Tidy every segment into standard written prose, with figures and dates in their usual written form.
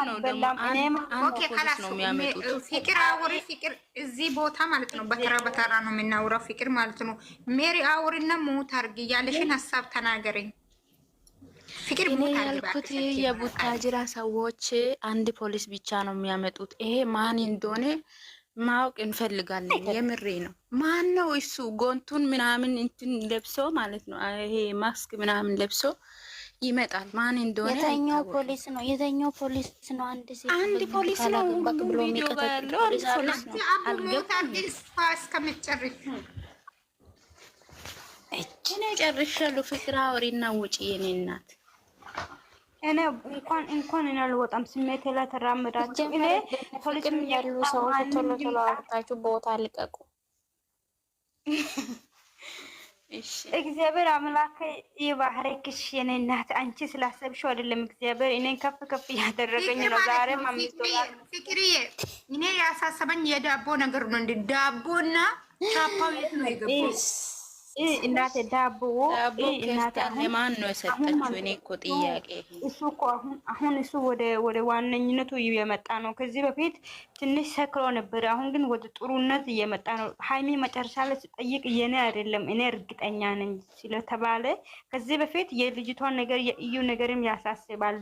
አልበላም። እኔም ኦኬ خلاص ነው የሚያመጡት። ፍቅር አውሪ፣ ፍቅር እዚህ ቦታ ማለት ነው በተራ በተራ ነው የምናወራው። ፍቅር ማለት ነው ሜሪ አውሪና ሙት አርጊ ያለሽን ሀሳብ ተናገረኝ። ፍቅር ሙት አርጊ ያልኩት የቡታጅራ ሰዎች አንድ ፖሊስ ብቻ ነው የሚያመጡት። ይሄ ማን እንደሆነ ማወቅ እንፈልጋለን። የምሬ ነው። ማን ነው እሱ? ጎንቱን ምናምን እንትን ለብሶ ማለት ነው። ይሄ ማስክ ምናምን ለብሶ ይመጣል። ማን እንደሆነ የተኛው ፖሊስ ነው? የተኛው ፖሊስ ነው? አንድ ፖሊስ ነው ብሎ የሚቀጥለው ፖሊስ ነው። አልገባም። እኔ ጨርሻለሁ። ፍቅር አውሪና ውጪ የኔ እናት። እኔ እንኳን እኔ አልወጣም። ስሜቴ ላይ ተራመዳችሁ። እኔ ፖሊስ ያሉ ሰዎች ቶሎ ቶሎ አውርታችሁ ቦታ ልቀቁ። እሺ እግዚአብሔር አምላክ ይባርክሽ የኔ እናት። አንቺ ስላሰብሽው አይደለም እግዚአብሔር እኔን ከፍ ከፍ ያደረገኝ ነው። ዛሬ ፍቅርዬ እኔ ያሳሰበኝ የዳቦ ነገር ነው። እንደ ዳቦና ቻፓው የት ነው የገባው? እናቴ ዳቦ እናቴ ለማን ነው የሰጠችው? እኔ እኮ ጥያቄ እሱ እኮ አሁን እሱ ወደ ዋነኝነቱ እየመጣ ነው። ከዚህ በፊት ትንሽ ሰክሮ ነበር። አሁን ግን ወደ ጥሩነት እየመጣ ነው። ሀይሚ መጨረሻ ላይ ስጠይቅ የኔ አይደለም እኔ እርግጠኛ ነኝ ስለተባለ ከዚህ በፊት የልጅቷን ነገር የእዩ ነገርም ያሳስባል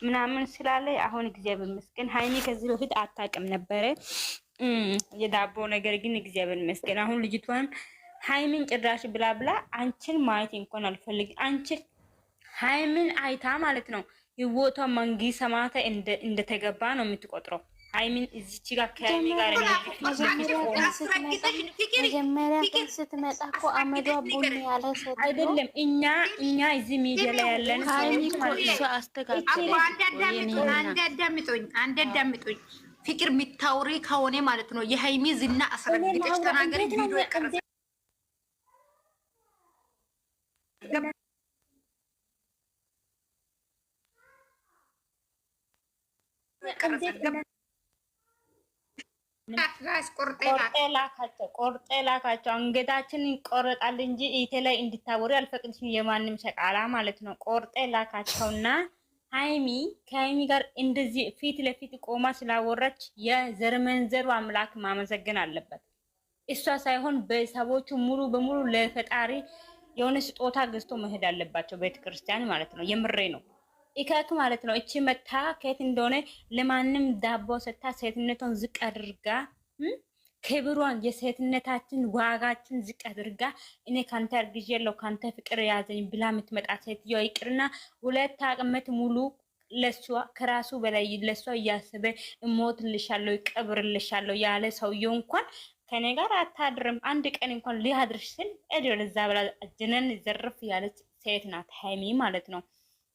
ምናምን ስላለ አሁን እግዚአብሔር ይመስገን ሀይሚ ከዚህ በፊት አታውቅም ነበረ የዳቦ ነገር። ግን እግዚአብሔር ይመስገን አሁን ልጅቷን ሀይሚን ጭራሽ ብላ ብላ አንቺን ማየት እንኳን አልፈልግም። አንቺ ሀይሚን አይታ ማለት ነው ህይወቷ መንጊ ሰማታ እንደተገባ ነው የምትቆጥረው። ሀይሚን እዚች ጋር ከሀይሚ ጋር መጀመሪያ ቀን ስትመጣ እኮ አመዷ ቡኒ ያለ ሰው አይደለም። እኛ እዚህ ሚዲያ ላይ ያለን ሀይሚ እኮ እሷ አስተካክለኝ። አንድ አዳምጡኝ። ፍቅር የሚታወሪ ከሆነ ማለት ነው የሀይሚ ዝና አስረግጠሽ ተናገሪ። ቪዲዮ ይቀርጻል ቆርጤ ላካቸው። አንገታችን ይቆረጣል እንጂ ኢቴ ላይ እንድታወሪ አልፈቅድሽም። የማንም ሸቃላ ማለት ነው። ቆርጤ ላካቸውና ሀይሚ ከሀይሚ ጋር እንደዚህ ፊት ለፊት ቆማ ስላወራች የዘርመንዘሩ አምላክ ማመሰገን አለበት። እሷ ሳይሆን ቤተሰቦቹ ሙሉ በሙሉ ለፈጣሪ የሆነ ስጦታ ገዝቶ መሄድ አለባቸው። ቤተክርስቲያን ማለት ነው። የምሬ ነው። ኢካክ ማለት ነው። እቺ መታ ከየት እንደሆነ ለማንም ዳቦ ሰታ ሴትነቷን ዝቅ አድርጋ ክብሯን የሴትነታችን ዋጋችን ዝቅ አድርጋ እኔ ካንተ አርግዤለሁ ካንተ ፍቅር ያዘኝ ብላ የምትመጣ ሴትዮ ይቅርና 2 ዓመት ሙሉ ለሷ ከራሱ በላይ ለሷ እያሰበ እሞትልሻለሁ ይቀብርልሻለሁ ያለ ሰውየው እንኳን ከኔ ጋር አታድርም አንድ ቀን እንኳን ሊያድርሽ ስል እዛ ብላ ጀነን ዘርፍ ያለች ሴት ናት ሀይሚ ማለት ነው።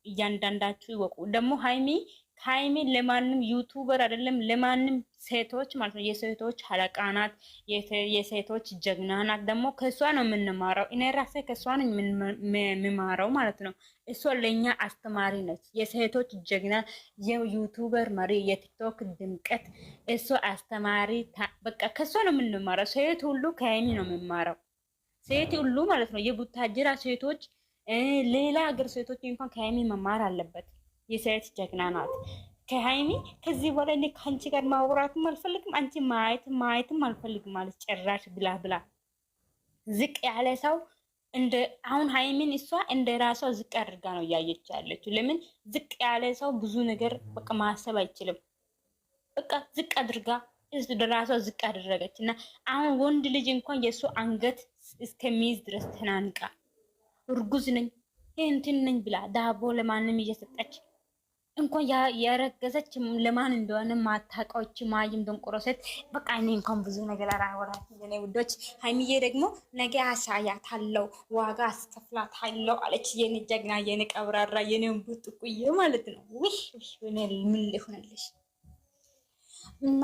እያንዳንዳችሁ ይወቁ። ደግሞ ሀይሚ ለማንም ዩቲዩበር አይደለም ለማንም ሴቶች ማለት ነው የሴቶች አለቃ ናት፣ የሴቶች ጀግና ናት። ደግሞ ከሷ ነው የምንማረው። እኔ ራሴ ከሷ ነው የምማረው ማለት ነው። እሷ ለኛ አስተማሪ ነች። የሴቶች ጀግና፣ የዩቲዩበር መሪ፣ የቲክቶክ ድምቀት እሷ አስተማሪ። በቃ ከሷ ነው የምንማረው። ሴት ሁሉ ከሀይሚ ነው የምማረው። ሴት ሁሉ ማለት ነው የቡታጅራ ሴቶች ሌላ ሀገር ሴቶች እንኳን ከሀይሚ መማር አለበት። የሴት ጀግና ናት ከሀይሚ። ከዚህ በኋላ እኔ ከአንቺ ጋር ማውራትም አልፈልግም፣ አንቺ ማየትም አልፈልግም ማለት ጭራሽ ብላ ዝቅ ያለ ሰው እንደ አሁን ሀይሚን እሷ እንደ ራሷ ዝቅ አድርጋ ነው እያየች ያለችው። ለምን ዝቅ ያለ ሰው ብዙ ነገር በቃ ማሰብ አይችልም። በቃ ዝቅ አድርጋ ራሷ ዝቅ አደረገች እና አሁን ወንድ ልጅ እንኳን የእሱ አንገት እስከሚይዝ ድረስ ተናንቃ እርጉዝ ነኝ እንትን ነኝ ብላ ዳቦ ለማንም እየሰጠች እንኳን ያረገዘች ለማን እንደሆነ ማታውቀውች ማይም ደንቆሮ ሴት። በቃ እኔ እንኳን ብዙ ነገር አራወራት የኔ ውዶች። ሀይሚዬ ደግሞ ነገ አሳያታለሁ፣ ዋጋ አስከፍላታለሁ አለች። የኔ ጀግና፣ የኔ ቀብራራ፣ የኔ ቡጥቁዬ ማለት ነው። ውይ ምን ሊሆንልሽ እና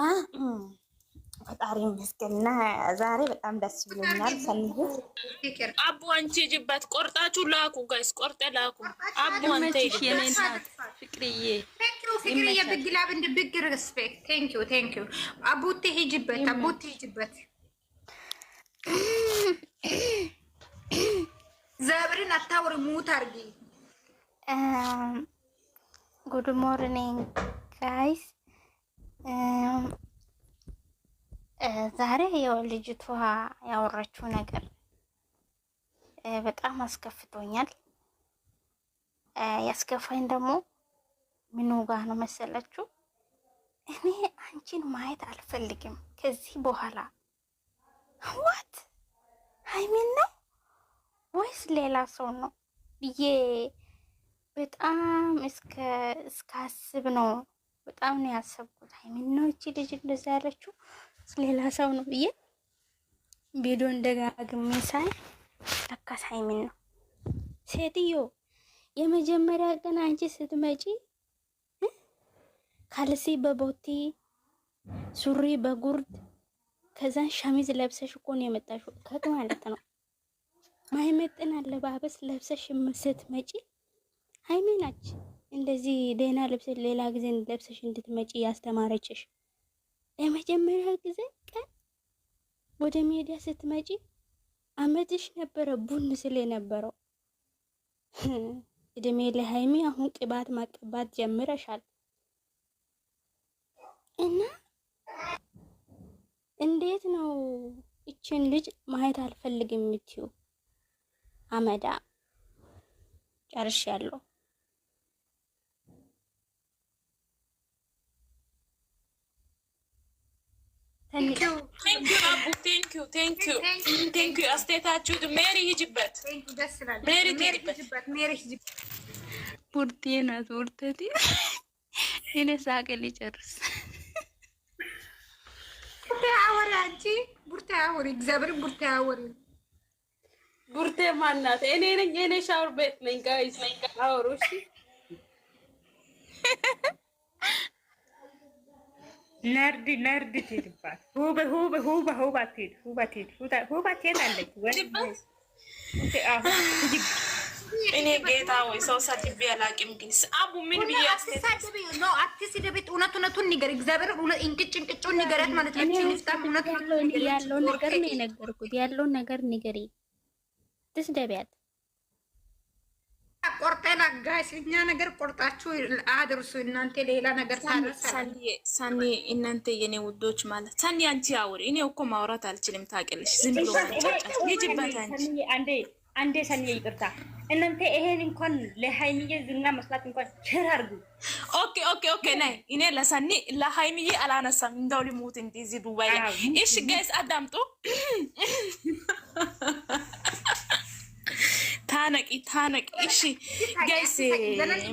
ፈጣሪ ይመስገንና ዛሬ በጣም ደስ ብሎኛል። ሰንሁ አቡ አንቺ ጅባት ቆርጣችሁ ላኩ ጋይስ፣ ቆርጠ ላኩ። አቡ አንተ የኔናት ፍቅርዬ ፍቅርዬ ብግላብ እንደ ቢግ ሪስፔክት ቴንክ ዩ አቡቴ ሂጅበት፣ አቡቴ ሂጅበት። ዘብርን አታውሪ ሙት አርጊ። ጉድ ሞርኒንግ ጋይስ ዛሬ ያው ልጅቷ ያወራችው ነገር በጣም አስከፍቶኛል። ያስከፋኝ ደግሞ ምኑ ጋር ነው መሰላችሁ? እኔ አንቺን ማየት አልፈልግም ከዚህ በኋላ። ዋት ሀይሚን ነው ወይስ ሌላ ሰው ነው ብዬ በጣም እስካስብ ነው። በጣም ነው ያሰብኩት። ሀይሚን ነው እቺ ልጅ እንደዛ ያለችው ሌላ ሰው ነው ብዬ ቪዲዮ እንደጋግሜ ሳይ ለካስ ሀይሚን ነው። ሴትዮ የመጀመሪያ ቀን አንቺ ስትመጪ ካልሲ በቦቲ ሱሪ በጉርድ ከዛን ሸሚዝ ለብሰሽ እኮ ነው የመጣሽው ከቅ ማለት ነው። ማይመጥን አለባበስ ለብሰሽ ስትመጪ ሀይሚ ናች እንደዚህ ደህና ልብስ ሌላ ጊዜ ለብሰሽ እንድትመጪ ያስተማረችሽ። ለመጀመሪያ ጊዜ ቀን ወደ ሜዲያ ስትመጪ አመትሽ ነበረ ቡን ስለ ነበረው እድሜ ለሀይሚ አሁን ቅባት ማቀባት ጀምረሻል። እና እንዴት ነው እችን ልጅ ማየት አልፈልግም የምትዩ? አመዳ ጨርሻለሁ። ቴንኪዩ አስተያየታችሁ። ሜሪ ሂጅበት፣ ሜሪ ትሄድበት። ቡርቴ ናት ቡርቴ። እኔ ሳቄ ሊጨርስ ቡርቴ አወሪ፣ አንቺ ቡርቴ አወሪ፣ እግዚአብሔር ቡርቴ አወሪ። ቡርቴ ማናት? እኔ ነኝ። እኔ ሻወር ቤት ነኝ። ጋይስ አወሩ። እሺ ነርድ ትሄድባት። ሁባ ትሄዳለች። እኔ ጌታ ወይ ሰው ሰድቤ አላውቅም። ግን አቡ ምን ብዬ አትሳደቢ ነው? አትስደቢ። እውነቱን ንገር። እግዚአብሔር እንቅጩን ንገራት ማለት ነው። ያለውን ነገር ነው የነገርኩት። ያለውን ነገር ንገሪ። ትስደቢያት ቆርጠ ላጋሽ እኛ ነገር ቆርጣችሁ አድርሱ። እናንተ ሌላ ነገር ሳኒ እናንተ የኔ ውዶች ማለት ሳኒ አንቺ አውሪ። እኔ እኮ ማውራት አልችልም ታውቂያለሽ። ዝም ብሎ ማንጫጫት ይጅበት። አንዴ ሳኒ ይቅርታ። እናንተ ይሄን እንኳን ለሃይሚዬ ዝና መስላት እንኳን ሸር አድርጉ። ኦኬ ነይ። እኔ ለሳኒ ለሃይሚዬ አላነሳም። እንደው ሊሙት እንዴ እዚህ ዱባይ። እሺ ጋይስ አዳምጡ። ታነቂ እሺ ጋይስ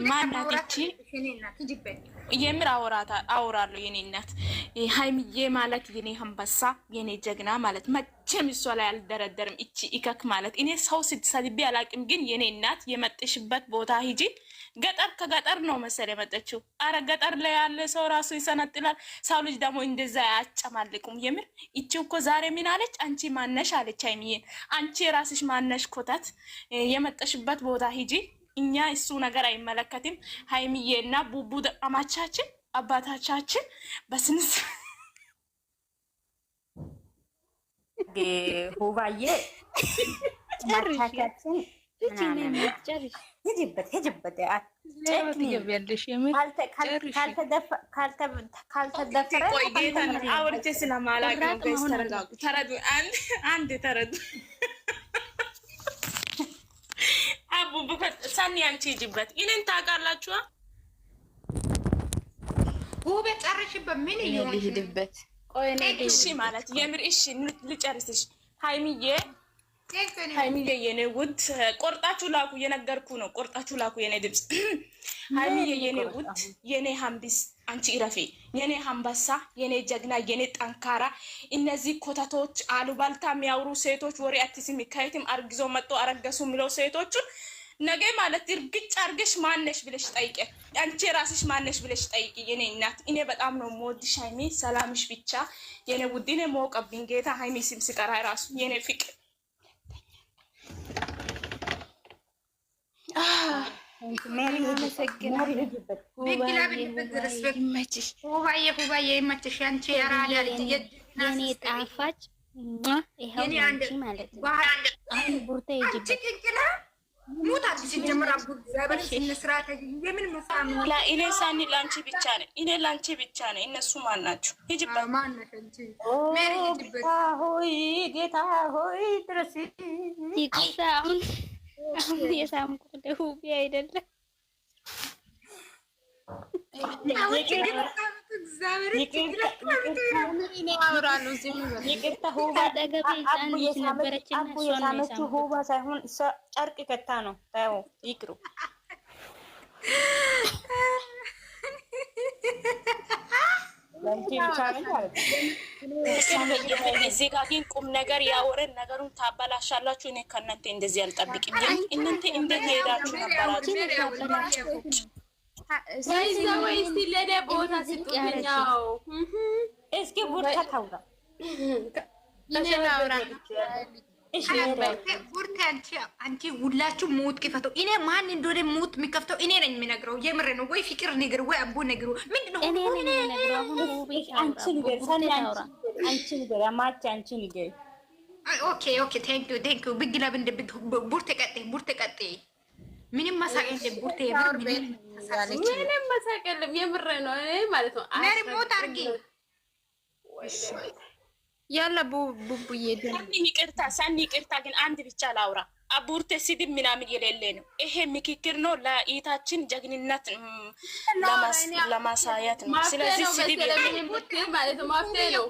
ማናት እቺ? የምር አወራለሁ የኔ እናት ሃይሚዬ ማለት የኔ አንበሳ የኔ ጀግና ማለት መቼም እሷ ላይ አልደረደርም። እቺ ኢከክ ማለት እኔ ሰው ስትሰድቢ አላውቅም፣ ግን የኔ እናት የመጥሽበት ቦታ ሂጂ። ገጠር ከገጠር ነው መሰለ የመጣችው። አረ ገጠር ላይ ያለ ሰው ራሱ ይሰነጥላል። ሰው ልጅ ደግሞ እንደዛ አያጨማልቁም። የምር እቺ እኮ ዛሬ ምን አለች? አንቺ ማነሽ አለች ሃይሚዬ። አንቺ ራስሽ ማነሽ? ኮታት የመጣሽበት ቦታ ሂጂ። እኛ እሱ ነገር አይመለከትም። ሃይሚዬ እና ቡቡ አማቻችን አባታቻችን በስንስ ሁባዬ ማቻቻችን ሄጅበት ካልተደፈረ አውርቼ ስለማላውቅ ተረዱ። አንድ ተረዱ። አቡ ሳኒ አንቺ ሂጂበት። እኔን ታውቃላችሁ። ውቤ ጨርሽበት። ምን ይሄድበት? እሺ ማለት የምር እሺ ልጨርስሽ። ሃይሚዬ የኔ ውድ ቆርጣችሁ ላኩ። የነገርኩ ነው። ቆርጣችሁ ላኩ የኔ ድምፅ። ሃይሚዬ የኔ ውድ የኔ ሀምቢስ አንቺ ኢረፊ። የኔ ሀምባሳ የኔ ጀግና የኔ ጠንካራ። እነዚህ ኮተቶች አሉባልታ የሚያወሩ ሴቶች ወሬ አትስሚ። ከየትም አርግዞ መጥቶ አረገሱ የሚለው ሴቶቹን ነገ ማለት እርግጭ አርገሽ ማነሽ ብለሽ ጠይቄ። አንቺ ራስሽ ማነሽ ብለሽ ጠይቂ የኔ እናት። እኔ በጣም ነው የምወድሽ ሃይሚ። ሰላምሽ ብቻ የኔ ውድ። እኔ ሞቀብኝ ጌታ ሃይሚ ስም ሲቀራ ራሱ የኔ ፍቅር ሁባዬ ይመችሽ። አንቺ ያራዳ ልጅ የኔ ጣፋጭ ይሄው አንቺ ማለት ነው። አሁን ቡርታ ይጅበት ሙት አዲስ ጀምራ እግዚአብሔር ስነስርዓት የምን መሳም ላ እኔ ሳኒ ላንቺ ብቻ ነኝ። እኔ ላንቺ ብቻ ነኝ። እነሱ ማን ናቸው? ሂጅበት ማን ነሽ እንጂ ሜሪ ሂጅበት። ሆይ ጌታ ሆይ ድረስ ይቅርታ። አሁን የሳምኩት ደሁቢ አይደለም። ሁባ ሳይሆን እሷ ጨርቅ ከታ ነው። ተው ይቅሩ። እዚህ ጋር ግን ቁም ነገር ያወረን ነገሩን ታበላሻላችሁ። እኔ ከእናንተ እንደዚህ አልጠብቅም። እናንተ እንዴት ሄዳችሁ ነበራችሁ? እስኪ ቡርታ ታውራ ቡርታ አንቺ ሁላችሁ ሙት ክፈቱ። እኔ ማን እንደሆነ ሙት የሚከፍተው እኔ ነኝ የሚነግረው። የምሬ ነው። ወይ ፍቅር ንገር ወይ አቦ ንገሩ። ምንድን ነው እኔ ነኝ የምነግረው። አሁን አንቺ ንገር፣ ሰኒ አንቺ ንገር፣ አማች አንቺ ንገር። ኦኬ ቴንክ ዩ ብግላ ብንደ ቡርቴ ቀጤ ምንም ማሳቀል ቡርቴ ምንም መሳቀልም የምሬ ነው ማለት ነው። ሜሪ ሞት አርጊ ያለ ቡቡዬ ሰኒ ይቅርታ ግን አንድ ብቻ ላውራ። አቡርቴ ስድብ ምናምን የሌለ ነው። ይሄ ምክክር ነው ለኢታችን ጀግንነት ለማሳየት ነው። ስለዚህ ስድብ ማለት ነው ማፍቴ ነው።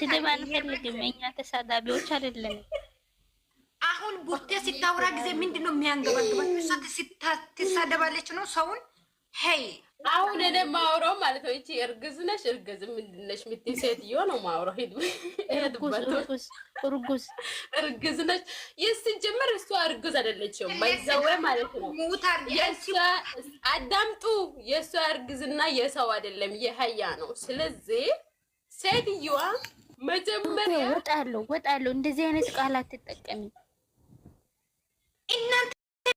ስድብ አንፈልግም እኛ ተሳዳቢዎች አይደለም። አሁን ቡርቴ ሲታወራ ጊዜ ምንድን ነው የሚያንገባግባት? እሷ ትሳደባለች ነው ሰውን። ሄይ አሁን እኔ ማውራው ማለት ነው እቺ እርግዝ ነሽ ምንድን ነሽ የምትይ ሴትዮ ነው ማውራው። እርግዝ ነሽ የስጀምር እሷ እርግዝ አይደለችም። ባይዘው ማለት ነው አዳምጡ። የእሷ እርግዝና የሰው አይደለም የሀያ ነው። ስለዚህ ሴትዮዋ መጀመሪያ ወጣለሁ እንደዚህ አይነት ቃላት ትጠቀሚ እናንተ